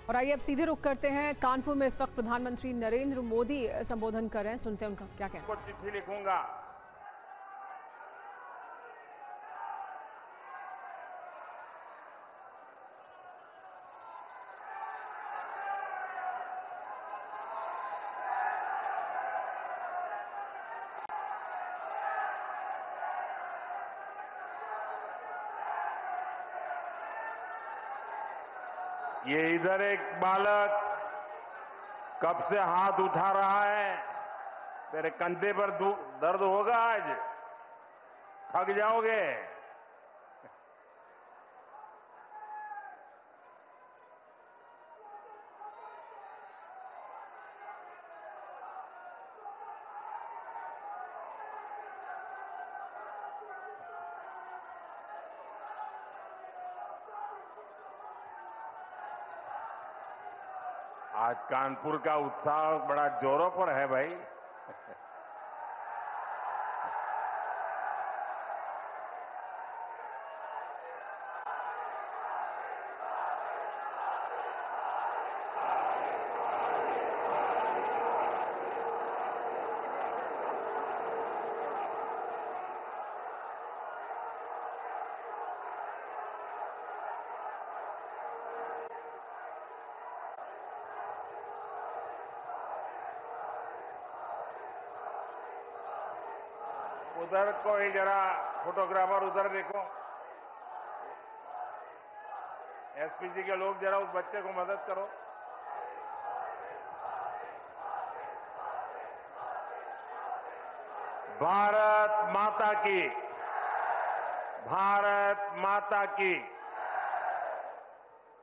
और आइए अब सीधे रुख करते हैं कानपुर में। इस वक्त प्रधानमंत्री नरेंद्र मोदी संबोधन कर रहे हैं, सुनते हैं उनका क्या कहना है। चिट्ठी लिखूंगा। ये इधर एक बालक कब से हाथ उठा रहा है। तेरे कंधे पर दर्द होगा, आज थक जाओगे। आज कानपुर का उत्साह बड़ा जोरों पर है भाई। उधर कोई जरा फोटोग्राफर उधर देखो, एसपीजी के लोग जरा उस बच्चे को मदद करो। भारत माता की, भारत माता की।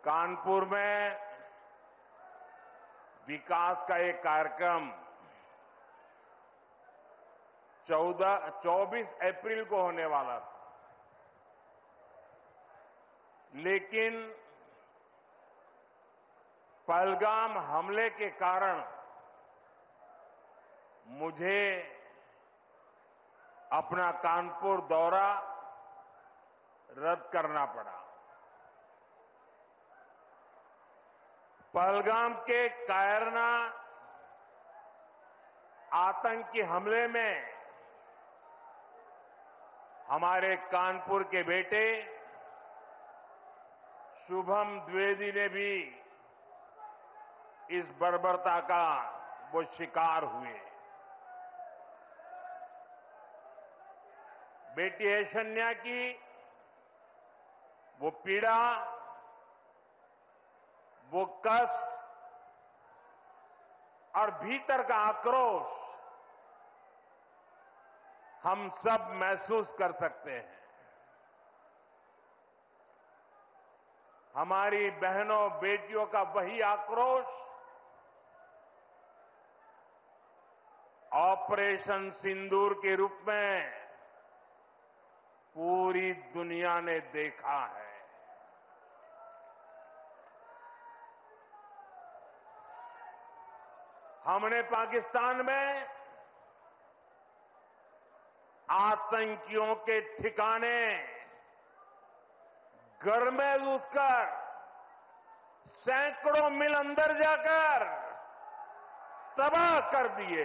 कानपुर में विकास का एक कार्यक्रम 24 अप्रैल को होने वाला था, लेकिन पहलगाम हमले के कारण मुझे अपना कानपुर दौरा रद्द करना पड़ा। पहलगाम के कायरना आतंकी हमले में हमारे कानपुर के बेटे शुभम द्विवेदी ने भी इस बर्बरता का वो शिकार हुए। बेटी ऐशन्या की वो पीड़ा, वो कष्ट और भीतर का आक्रोश हम सब महसूस कर सकते हैं। हमारी बहनों बेटियों का वही आक्रोश ऑपरेशन सिंदूर के रूप में पूरी दुनिया ने देखा है। हमने पाकिस्तान में आतंकियों के ठिकाने घर में घुसकर सैकड़ों मील अंदर जाकर तबाह कर दिए।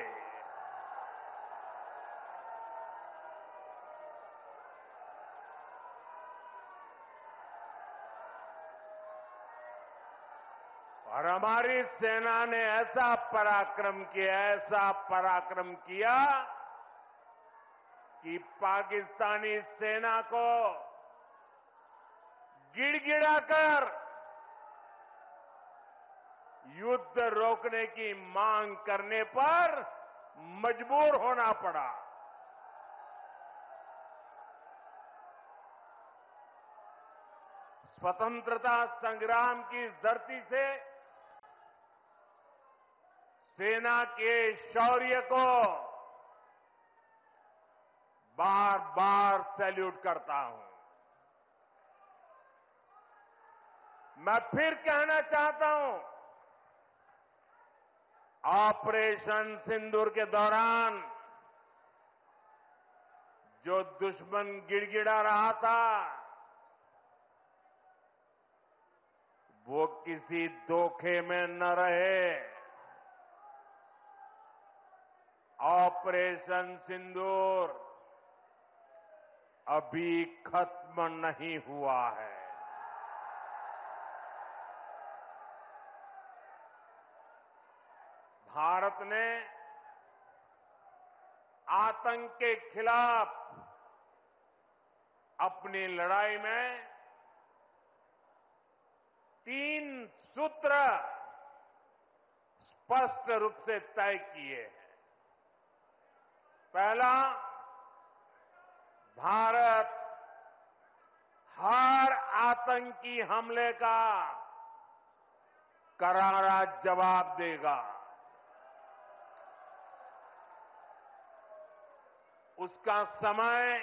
और हमारी सेना ने ऐसा पराक्रम किया कि पाकिस्तानी सेना को गिड़गिड़ाकर युद्ध रोकने की मांग करने पर मजबूर होना पड़ा। स्वतंत्रता संग्राम की इस धरती से सेना के शौर्य को बार बार सैल्यूट करता हूं। मैं फिर कहना चाहता हूं, ऑपरेशन सिंदूर के दौरान जो दुश्मन गिड़गिड़ा रहा था, वो किसी धोखे में न रहे। ऑपरेशन सिंदूर अभी खत्म नहीं हुआ है। भारत ने आतंक के खिलाफ अपनी लड़ाई में 3 सूत्र स्पष्ट रूप से तय किए हैं। पहला, भारत हर आतंकी हमले का करारा जवाब देगा। उसका समय,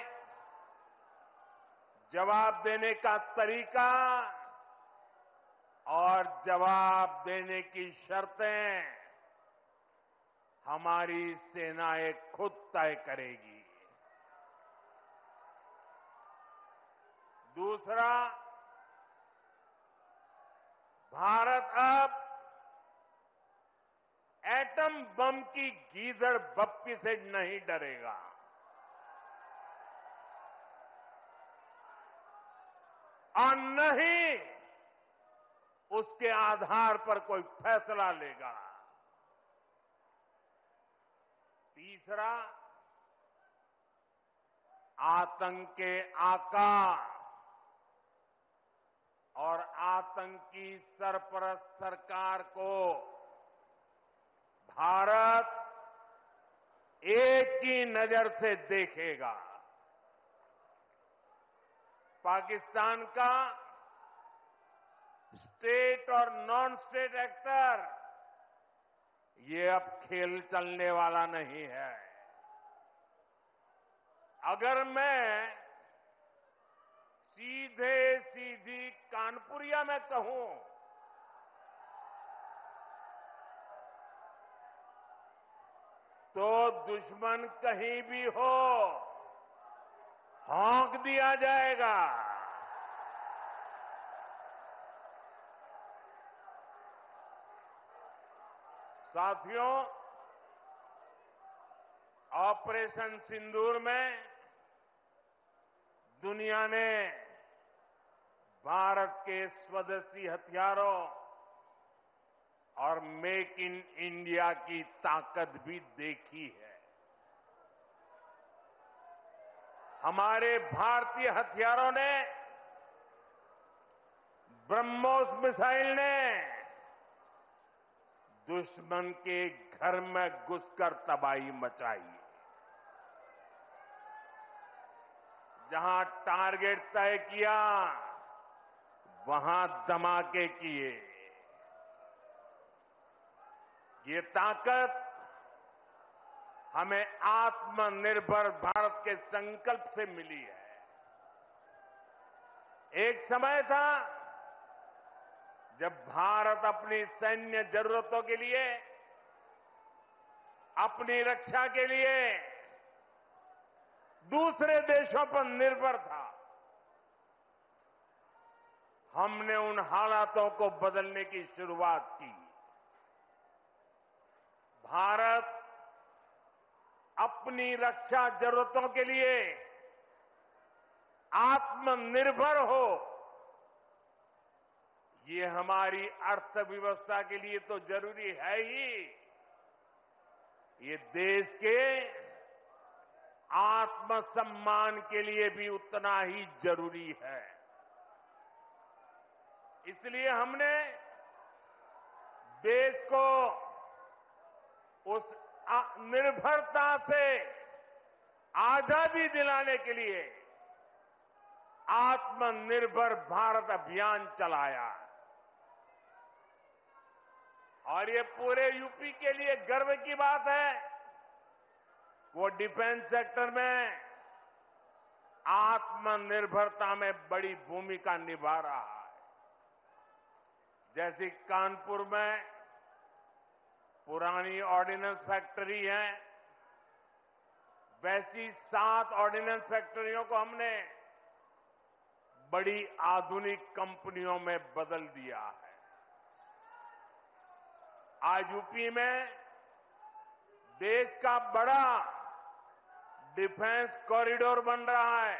जवाब देने का तरीका और जवाब देने की शर्तें हमारी सेनाएं खुद तय करेगी। दूसरा, भारत अब एटम बम की गीदड़ बप्पी से नहीं डरेगा। और न ही उसके आधार पर कोई फैसला लेगा। तीसरा, आतंक के आकार और आतंकी सरपरस्त सरकार को भारत एक ही नजर से देखेगा। पाकिस्तान का स्टेट और नॉन स्टेट एक्टर, ये अब खेल चलने वाला नहीं है। अगर मैं सीधी कानपुरिया में कहूं तो दुश्मन कहीं भी हो, हौंक दिया जाएगा। साथियों, ऑपरेशन सिंदूर में दुनिया ने भारत के स्वदेशी हथियारों और मेक इन इंडिया की ताकत भी देखी है। हमारे भारतीय हथियारों ने, ब्रह्मोस मिसाइल ने दुश्मन के घर में घुसकर तबाही मचाई। जहां टारगेट तय किया, वहां धमाके किए। ये ताकत हमें आत्मनिर्भर भारत के संकल्प से मिली है। एक समय था जब भारत अपनी सैन्य जरूरतों के लिए, अपनी रक्षा के लिए दूसरे देशों पर निर्भर था। हमने उन हालातों को बदलने की शुरुआत की। भारत अपनी रक्षा जरूरतों के लिए आत्मनिर्भर हो, ये हमारी अर्थव्यवस्था के लिए तो जरूरी है ही, ये देश के आत्मसम्मान के लिए भी उतना ही जरूरी है। इसलिए हमने देश को उस निर्भरता से आजादी दिलाने के लिए आत्मनिर्भर भारत अभियान चलाया। और ये पूरे यूपी के लिए गर्व की बात है, वो डिफेंस सेक्टर में आत्मनिर्भरता में बड़ी भूमिका निभा रहा है। जैसे कानपुर में पुरानी ऑर्डिनेंस फैक्ट्री है, वैसी 7 ऑर्डिनेंस फैक्ट्रियों को हमने बड़ी आधुनिक कंपनियों में बदल दिया है। आज यूपी में देश का बड़ा डिफेंस कॉरिडोर बन रहा है।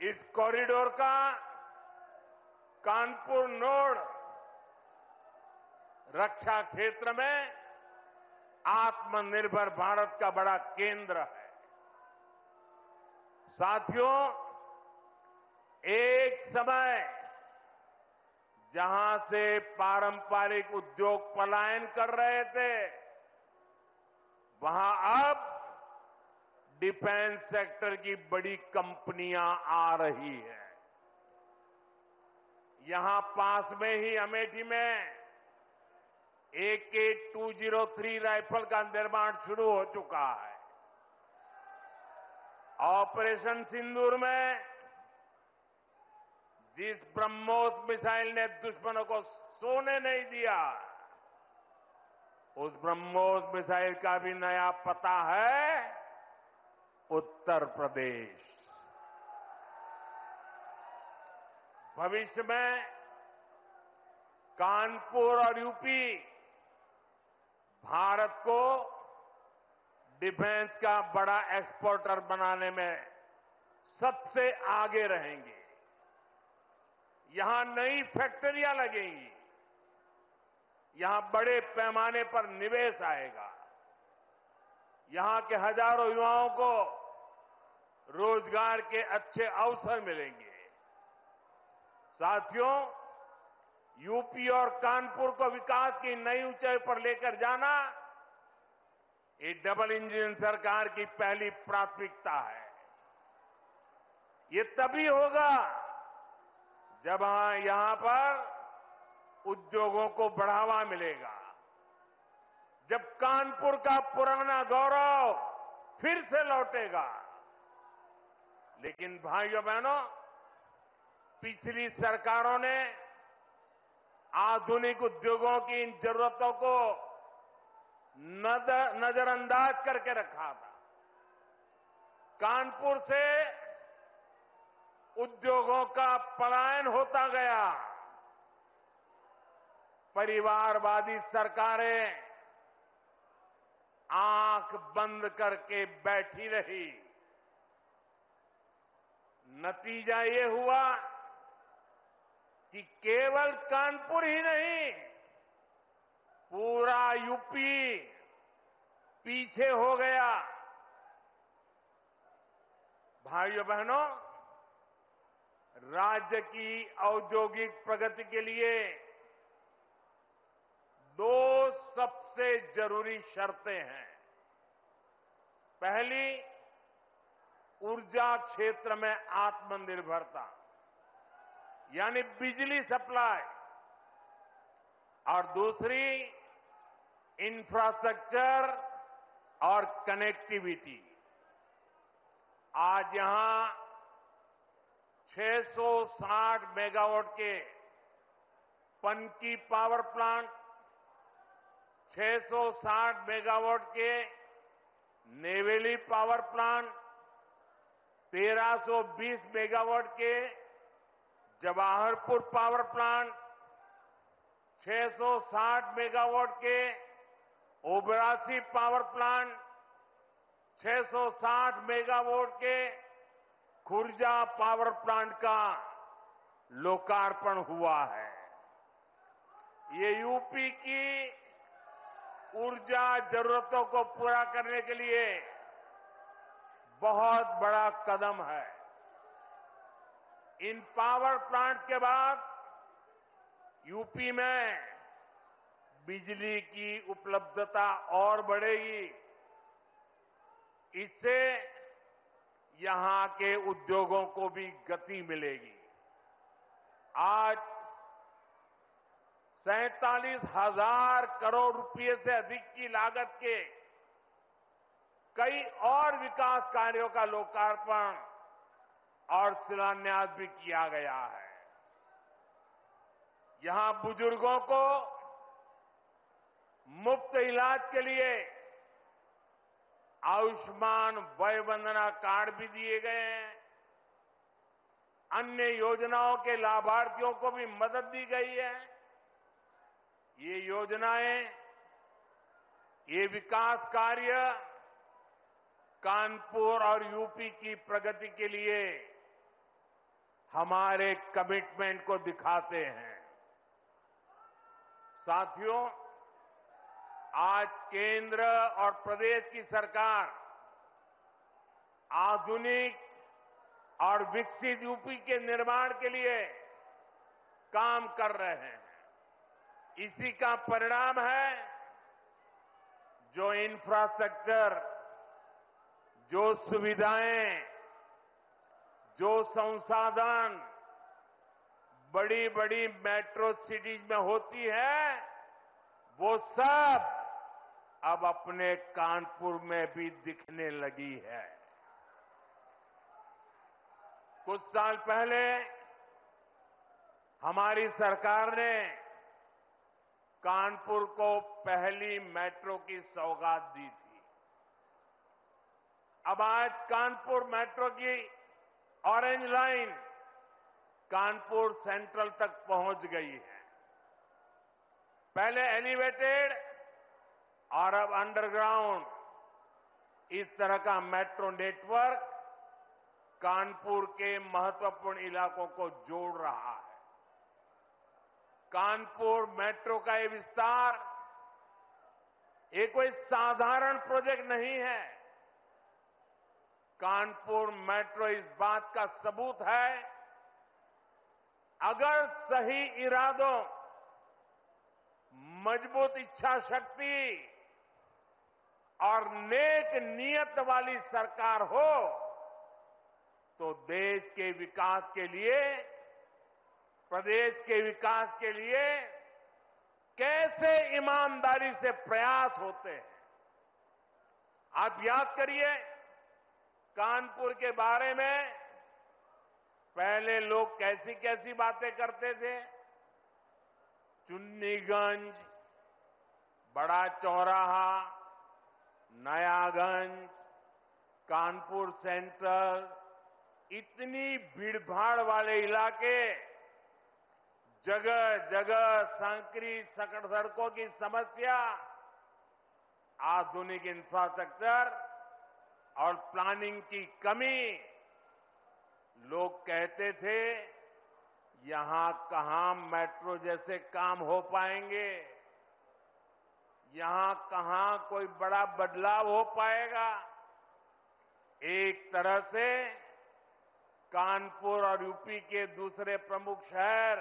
इस कॉरिडोर का कानपुर नोड रक्षा क्षेत्र में आत्मनिर्भर भारत का बड़ा केंद्र है। साथियों, एक समय जहां से पारंपरिक उद्योग पलायन कर रहे थे, वहां अब डिफेंस सेक्टर की बड़ी कंपनियां आ रही हैं। यहां पास में ही अमेठी में AK-203 राइफल का निर्माण शुरू हो चुका है। ऑपरेशन सिंदूर में जिस ब्रह्मोस मिसाइल ने दुश्मनों को सोने नहीं दिया, उस ब्रह्मोस मिसाइल का भी नया पता है उत्तर प्रदेश। भविष्य में कानपुर और यूपी भारत को डिफेंस का बड़ा एक्सपोर्टर बनाने में सबसे आगे रहेंगे। यहां नई फैक्ट्रियां लगेंगी, यहां बड़े पैमाने पर निवेश आएगा, यहां के हजारों युवाओं को रोजगार के अच्छे अवसर मिलेंगे। साथियों, यूपी और कानपुर को विकास की नई ऊंचाई पर लेकर जाना ये डबल इंजन सरकार की पहली प्राथमिकता है। ये तभी होगा जब यहां पर उद्योगों को बढ़ावा मिलेगा, जब कानपुर का पुराना गौरव फिर से लौटेगा। लेकिन भाइयों बहनों, पिछली सरकारों ने आधुनिक उद्योगों की इन जरूरतों को नजरअंदाज करके रखा था। कानपुर से उद्योगों का पलायन होता गया। परिवारवादी सरकारें आंख बंद करके बैठी रही। नतीजा ये हुआ कि केवल कानपुर ही नहीं, पूरा यूपी पीछे हो गया। भाइयों बहनों, राज्य की औद्योगिक प्रगति के लिए दो सबसे जरूरी शर्तें हैं। पहली, ऊर्जा क्षेत्र में आत्मनिर्भरता, यानी बिजली सप्लाई, और दूसरी इंफ्रास्ट्रक्चर और कनेक्टिविटी। आज यहां 660 मेगावाट के पनकी पावर प्लांट, 660 मेगावाट के नेवेली पावर प्लांट, 1320 मेगावाट के जवाहरपुर पावर प्लांट, 660 मेगावाट के ओबरासी पावर प्लांट, 660 मेगावाट के खुर्जा पावर प्लांट का लोकार्पण हुआ है। ये यूपी की ऊर्जा जरूरतों को पूरा करने के लिए बहुत बड़ा कदम है। इन पावर प्लांट्स के बाद यूपी में बिजली की उपलब्धता और बढ़ेगी। इससे यहां के उद्योगों को भी गति मिलेगी। आज 47,000 करोड़ रुपए से अधिक की लागत के कई और विकास कार्यों का लोकार्पण और शिलान्यास भी किया गया है। यहां बुजुर्गों को मुफ्त इलाज के लिए आयुष्मान वय वंदना कार्ड भी दिए गए हैं। अन्य योजनाओं के लाभार्थियों को भी मदद दी गई है। ये योजनाएं, ये विकास कार्य कानपुर और यूपी की प्रगति के लिए हमारे कमिटमेंट को दिखाते हैं। साथियों, आज केंद्र और प्रदेश की सरकार आधुनिक और विकसित यूपी के निर्माण के लिए काम कर रहे हैं। इसी का परिणाम है जो इंफ्रास्ट्रक्चर, जो सुविधाएं, जो संसाधन बड़ी बड़ी मेट्रो सिटीज में होती है, वो सब अब अपने कानपुर में भी दिखने लगी है। कुछ साल पहले हमारी सरकार ने कानपुर को पहली मेट्रो की सौगात दी थी। अब आज कानपुर मेट्रो की ऑरेंज लाइन कानपुर सेंट्रल तक पहुंच गई है। पहले एलिवेटेड और अब अंडरग्राउंड, इस तरह का मेट्रो नेटवर्क कानपुर के महत्वपूर्ण इलाकों को जोड़ रहा है। कानपुर मेट्रो का ये विस्तार ये कोई साधारण प्रोजेक्ट नहीं है। कानपुर मेट्रो इस बात का सबूत है, अगर सही इरादों, मजबूत इच्छा शक्ति और नेक नीयत वाली सरकार हो तो देश के विकास के लिए, प्रदेश के विकास के लिए कैसे ईमानदारी से प्रयास होते हैं। आप याद करिए, कानपुर के बारे में पहले लोग कैसी कैसी बातें करते थे। चुन्नीगंज, बड़ा चौराहा, नयागंज, कानपुर सेंट्रल, इतनी भीड़भाड़ वाले इलाके, जगह जगह संकरी सकड़ सड़कों की समस्या, आधुनिक इंफ्रास्ट्रक्चर और प्लानिंग की कमी। लोग कहते थे यहां कहां मेट्रो जैसे काम हो पाएंगे, यहां कहां कोई बड़ा बदलाव हो पाएगा। एक तरह से कानपुर और यूपी के दूसरे प्रमुख शहर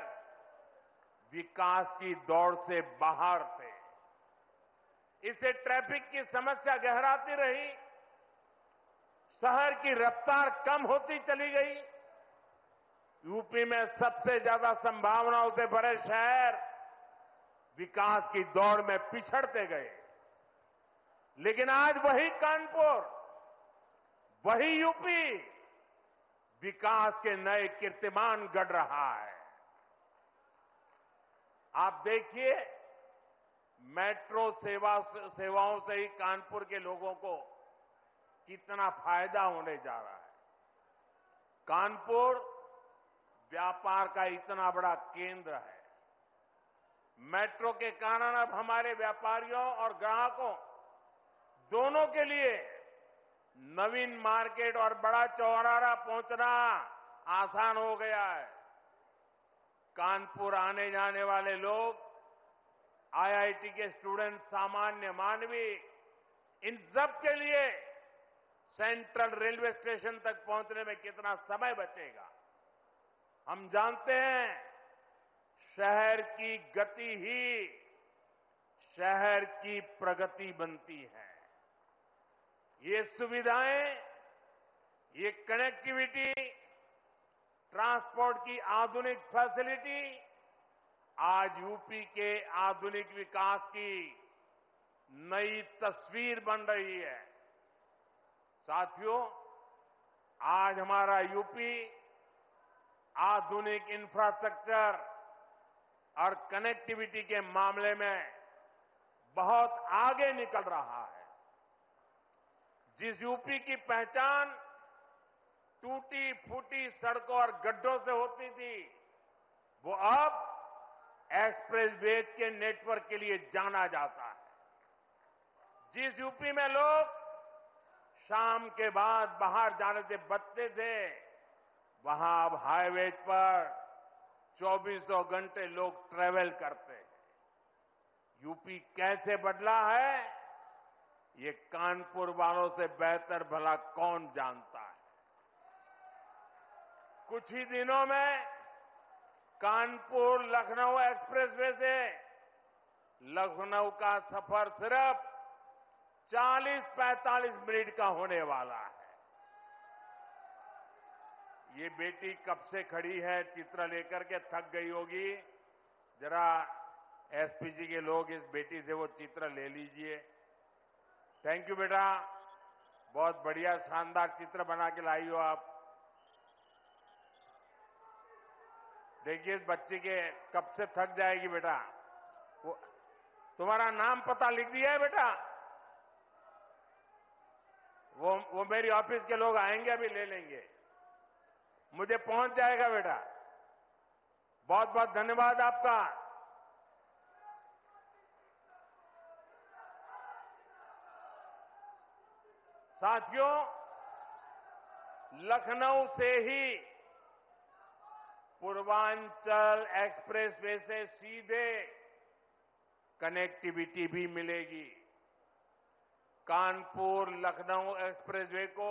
विकास की दौड़ से बाहर थे। इससे ट्रैफिक की समस्या गहराती रही, शहर की रफ्तार कम होती चली गई। यूपी में सबसे ज्यादा संभावनाओं से भरे शहर विकास की दौड़ में पिछड़ते गए। लेकिन आज वही कानपुर, वही यूपी विकास के नए कीर्तिमान गढ़ रहा है। आप देखिए, मेट्रो सेवाओं से ही कानपुर के लोगों को कितना फायदा होने जा रहा है। कानपुर व्यापार का इतना बड़ा केंद्र है। मेट्रो के कारण अब हमारे व्यापारियों और ग्राहकों दोनों के लिए नवीन मार्केट और बड़ा चौराहा पहुंचना आसान हो गया है। कानपुर आने जाने वाले लोग, आईआईटी के स्टूडेंट, सामान्य मानवी, इन सब के लिए सेंट्रल रेलवे स्टेशन तक पहुंचने में कितना समय बचेगा। हम जानते हैं शहर की गति ही शहर की प्रगति बनती है। ये सुविधाएं, ये कनेक्टिविटी, ट्रांसपोर्ट की आधुनिक फैसिलिटी आज यूपी के आधुनिक विकास की नई तस्वीर बन रही है। साथियों, आज हमारा यूपी आधुनिक इंफ्रास्ट्रक्चर और कनेक्टिविटी के मामले में बहुत आगे निकल रहा है। जिस यूपी की पहचान टूटी फूटी सड़कों और गड्ढों से होती थी, वो अब एक्सप्रेसवे के नेटवर्क के लिए जाना जाता है। जिस यूपी में लोग शाम के बाद बाहर जाने से बचते थे, वहां अब हाईवे पर 24 घंटे लोग ट्रेवल करते हैं। यूपी कैसे बदला है, ये कानपुर वालों से बेहतर भला कौन जानता है। कुछ ही दिनों में कानपुर लखनऊ एक्सप्रेसवे से लखनऊ का सफर सिर्फ 40-45 मिनट का होने वाला है। ये बेटी कब से खड़ी है, चित्र लेकर के थक गई होगी। जरा एसपीजी के लोग इस बेटी से वो चित्र ले लीजिए। थैंक यू बेटा, बहुत बढ़िया शानदार चित्र बना के लाई हो आप। देखिए इस बच्ची के कब से थक जाएगी बेटा। वो तुम्हारा नाम पता लिख दिया है बेटा? वो मेरी ऑफिस के लोग आएंगे, अभी ले लेंगे, मुझे पहुंच जाएगा बेटा। बहुत बहुत धन्यवाद आपका। साथियों, लखनऊ से ही पूर्वांचल एक्सप्रेसवे से सीधे कनेक्टिविटी भी मिलेगी। कानपुर लखनऊ एक्सप्रेसवे को